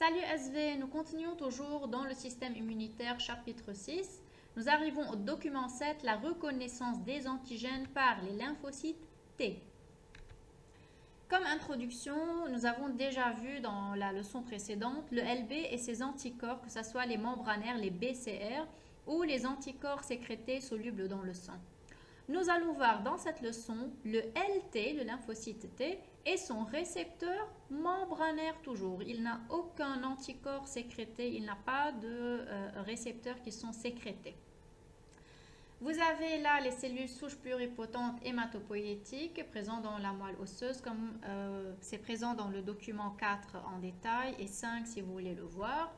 À l'USV, nous continuons toujours dans le système immunitaire chapitre 6. Nous arrivons au document 7, la reconnaissance des antigènes par les lymphocytes T. Comme introduction, nous avons déjà vu dans la leçon précédente le LB et ses anticorps, que ce soit les membranaires, les BCR, ou les anticorps sécrétés solubles dans le sang. Nous allons voir dans cette leçon le LT, le lymphocyte T, et son récepteur membranaire toujours. Il n'a aucun anticorps sécrété, il n'a pas de récepteurs qui sont sécrétés. Vous avez là les cellules souches pluripotentes hématopoïétiques présentes dans la moelle osseuse, comme c'est présent dans le document 4 en détail et 5 si vous voulez le voir.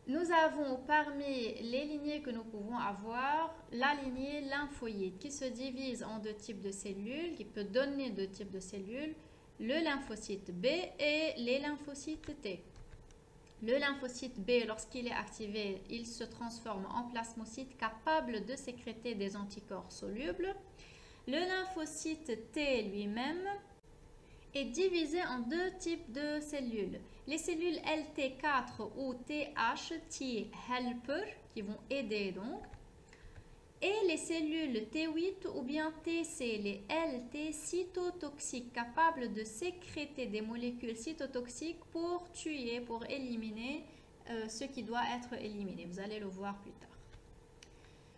Nous avons parmi les lignées que nous pouvons avoir la lignée lymphoïde qui se divise en deux types de cellules, qui peut donner deux types de cellules, le lymphocyte B et les lymphocytes T. Le lymphocyte B, lorsqu'il est activé, il se transforme en plasmocyte capable de sécréter des anticorps solubles. Le lymphocyte T lui-même est divisé en deux types de cellules. Les cellules LT4 ou TH, T-helper, qui vont aider donc, et les cellules T8 ou bien TC, les LT cytotoxiques, capables de sécréter des molécules cytotoxiques pour tuer, pour éliminer ce qui doit être éliminé. Vous allez le voir plus tard.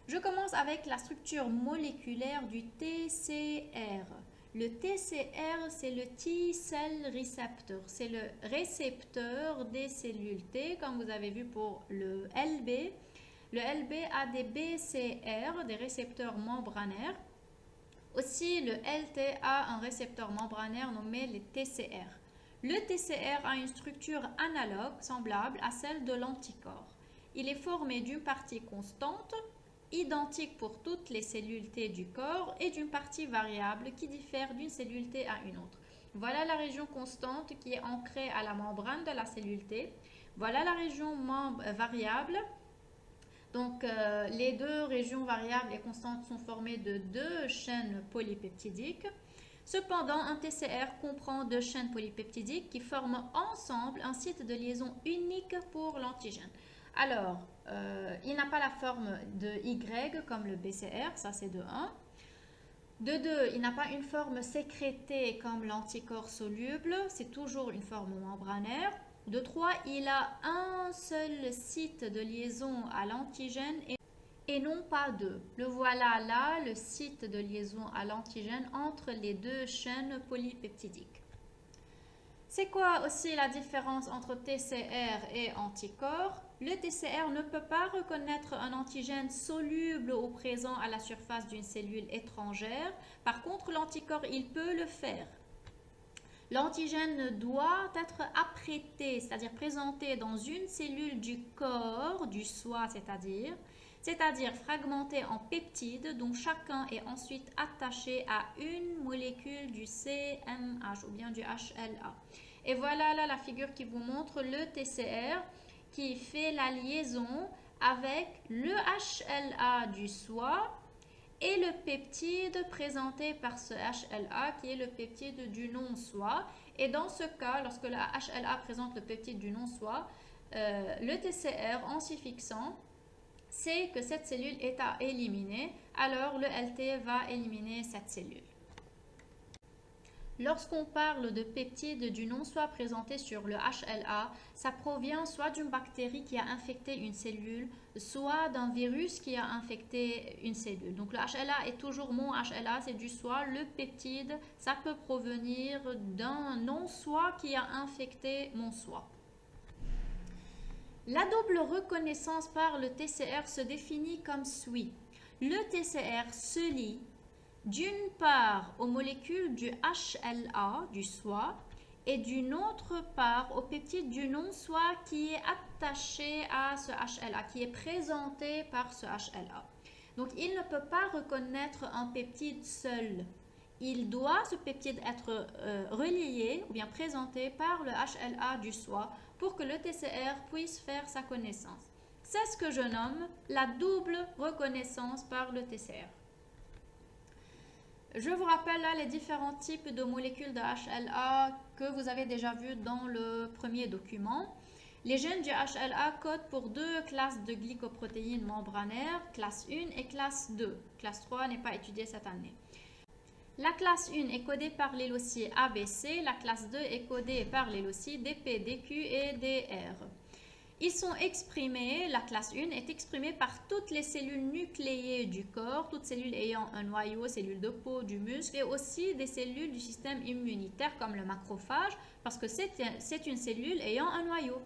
Je commence avec la structure moléculaire du TCR. Le TCR, c'est le T-cell receptor. C'est le récepteur des cellules T, comme vous avez vu pour le LB. Le LB a des BCR, des récepteurs membranaires. Aussi, le LT a un récepteur membranaire nommé le TCR. Le TCR a une structure analogue, semblable à celle de l'anticorps. Il est formé d'une partie constante, identique pour toutes les cellules T du corps, et d'une partie variable qui diffère d'une cellule T à une autre. Voilà la région constante qui est ancrée à la membrane de la cellule T. Voilà la région variable. Donc, les deux régions variables et constantes sont formées de deux chaînes polypeptidiques. Cependant, un TCR comprend deux chaînes polypeptidiques qui forment ensemble un site de liaison unique pour l'antigène. Alors, il n'a pas la forme de Y comme le BCR, ça c'est de 1. De 2, il n'a pas une forme sécrétée comme l'anticorps soluble, c'est toujours une forme membranaire. De 3, il a un seul site de liaison à l'antigène et non pas deux. Le voilà là, le site de liaison à l'antigène entre les deux chaînes polypeptidiques. C'est quoi aussi la différence entre TCR et anticorps? Le TCR ne peut pas reconnaître un antigène soluble ou présent à la surface d'une cellule étrangère. Par contre, l'anticorps, il peut le faire. L'antigène doit être apprêté, c'est-à-dire présenté dans une cellule du corps, du soi, c'est-à-dire fragmenté en peptides dont chacun est ensuite attaché à une molécule du CMH ou bien du HLA. Et voilà là la figure qui vous montre le TCR qui fait la liaison avec le HLA du soi et le peptide présenté par ce HLA qui est le peptide du non-soi. Et dans ce cas, lorsque le HLA présente le peptide du non-soi, le TCR, en s'y fixant, c'est que cette cellule est à éliminer, alors le LT va éliminer cette cellule. Lorsqu'on parle de peptides du non-soi présenté sur le HLA, ça provient soit d'une bactérie qui a infecté une cellule, soit d'un virus qui a infecté une cellule. Donc le HLA est toujours mon HLA, c'est du soi. Le peptide, ça peut provenir d'un non-soi qui a infecté mon soi. La double reconnaissance par le TCR se définit comme suit. Le TCR se lie d'une part aux molécules du HLA, du soi, et d'une autre part au peptide du non-soi qui est attaché à ce HLA, qui est présenté par ce HLA. Donc, il ne peut pas reconnaître un peptide seul. Il doit, ce peptide, être relié ou bien présenté par le HLA du soi pour que le TCR puisse faire sa connaissance. C'est ce que je nomme la double reconnaissance par le TCR. Je vous rappelle là les différents types de molécules de HLA que vous avez déjà vus dans le premier document. Les gènes du HLA codent pour deux classes de glycoprotéines membranaires, classe 1 et classe 2. Classe 3 n'est pas étudiée cette année. La classe 1 est codée par les loci ABC, la classe 2 est codée par les loci DP, DQ et DR. Ils sont exprimés, la classe 1 est exprimée par toutes les cellules nucléées du corps, toutes cellules ayant un noyau, cellules de peau, du muscle et aussi des cellules du système immunitaire comme le macrophage parce que c'est une cellule ayant un noyau.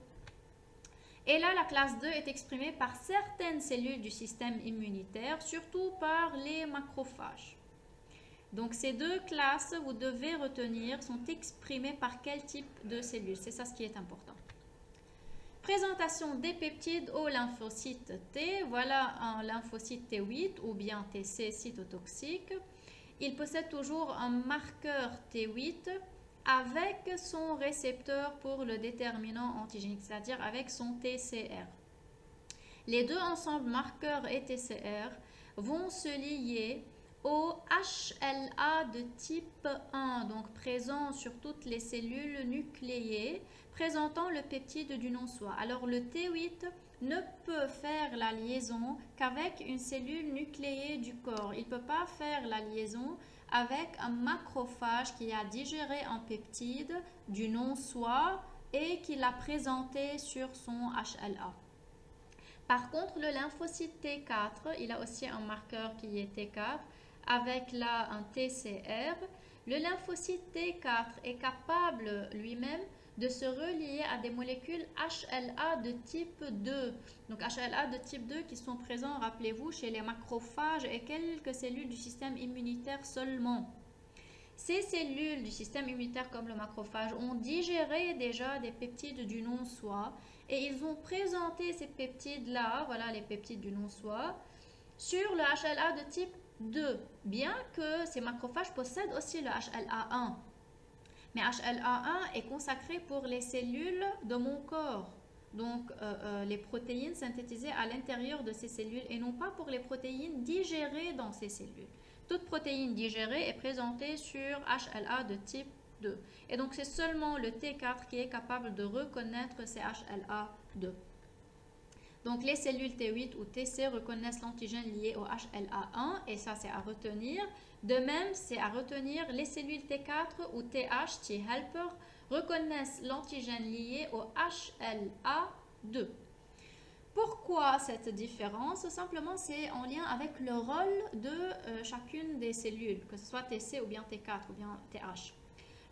Et là, la classe 2 est exprimée par certaines cellules du système immunitaire, surtout par les macrophages. Donc ces deux classes, vous devez retenir, sont exprimées par quel type de cellules. C'est ça ce qui est important. Présentation des peptides au lymphocyte T. Voilà un lymphocyte T8 ou bien TC cytotoxique. Il possède toujours un marqueur T8 avec son récepteur pour le déterminant antigénique, c'est-à-dire avec son TCR. Les deux ensembles marqueurs et TCR vont se lier au HLA de type 1, donc présent sur toutes les cellules nucléées, présentant le peptide du non-soi. Alors le T8 ne peut faire la liaison qu'avec une cellule nucléée du corps. Il ne peut pas faire la liaison avec un macrophage qui a digéré un peptide du non-soi et qui l'a présenté sur son HLA. Par contre, le lymphocyte T4, il a aussi un marqueur qui est T4, avec là un TCR. Le lymphocyte T4 est capable lui-même de se relier à des molécules HLA de type 2. Donc HLA de type 2 qui sont présents, rappelez-vous, chez les macrophages et quelques cellules du système immunitaire seulement. Ces cellules du système immunitaire comme le macrophage ont digéré déjà des peptides du non-soi et ils ont présenté ces peptides-là, voilà les peptides du non-soi, sur le HLA de type 2, bien que ces macrophages possèdent aussi le HLA1. Mais HLA1 est consacré pour les cellules de mon corps, donc les protéines synthétisées à l'intérieur de ces cellules et non pas pour les protéines digérées dans ces cellules. Toute protéine digérée est présentée sur HLA de type 2. Et donc c'est seulement le T4 qui est capable de reconnaître ces HLA2. Donc les cellules T8 ou TC reconnaissent l'antigène lié au HLA1 et ça c'est à retenir. De même, c'est à retenir les cellules T4 ou TH, T-helper, reconnaissent l'antigène lié au HLA2. Pourquoi cette différence? Simplement, c'est en lien avec le rôle de chacune des cellules, que ce soit TC ou bien T4 ou bien TH.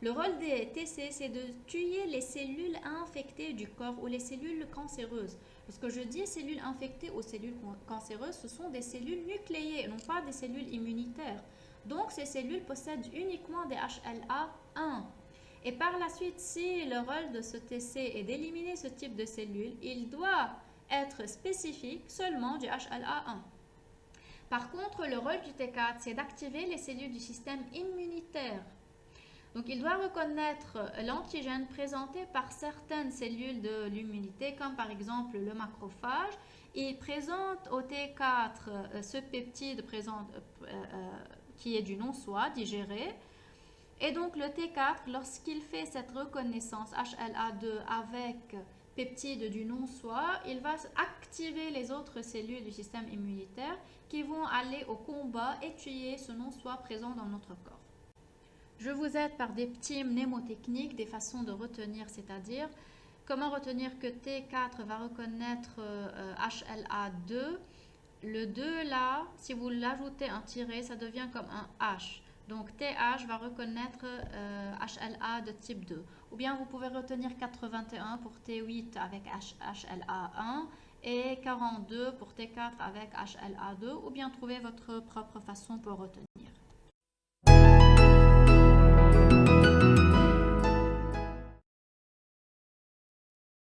Le rôle des TC, c'est de tuer les cellules infectées du corps ou les cellules cancéreuses. Lorsque je dis cellules infectées ou cellules cancéreuses, ce sont des cellules nucléées, non pas des cellules immunitaires. Donc, ces cellules possèdent uniquement des HLA1. Et par la suite, si le rôle de ce TC est d'éliminer ce type de cellules, il doit être spécifique seulement du HLA1. Par contre, le rôle du T4, c'est d'activer les cellules du système immunitaire. Donc, il doit reconnaître l'antigène présenté par certaines cellules de l'immunité, comme par exemple le macrophage. Il présente au T4 ce peptide qui est du non-soi digéré. Et donc, le T4, lorsqu'il fait cette reconnaissance HLA2 avec peptide du non-soi, il va activer les autres cellules du système immunitaire qui vont aller au combat et tuer ce non-soi présent dans notre corps. Je vous aide par des petits mnémotechniques, des façons de retenir, c'est-à-dire comment retenir que T4 va reconnaître HLA2. Le 2 là, si vous l'ajoutez un tiret, ça devient comme un H. Donc TH va reconnaître HLA de type 2. Ou bien vous pouvez retenir 81 pour T8 avec HLA1 et 42 pour T4 avec HLA2. Ou bien trouver votre propre façon pour retenir.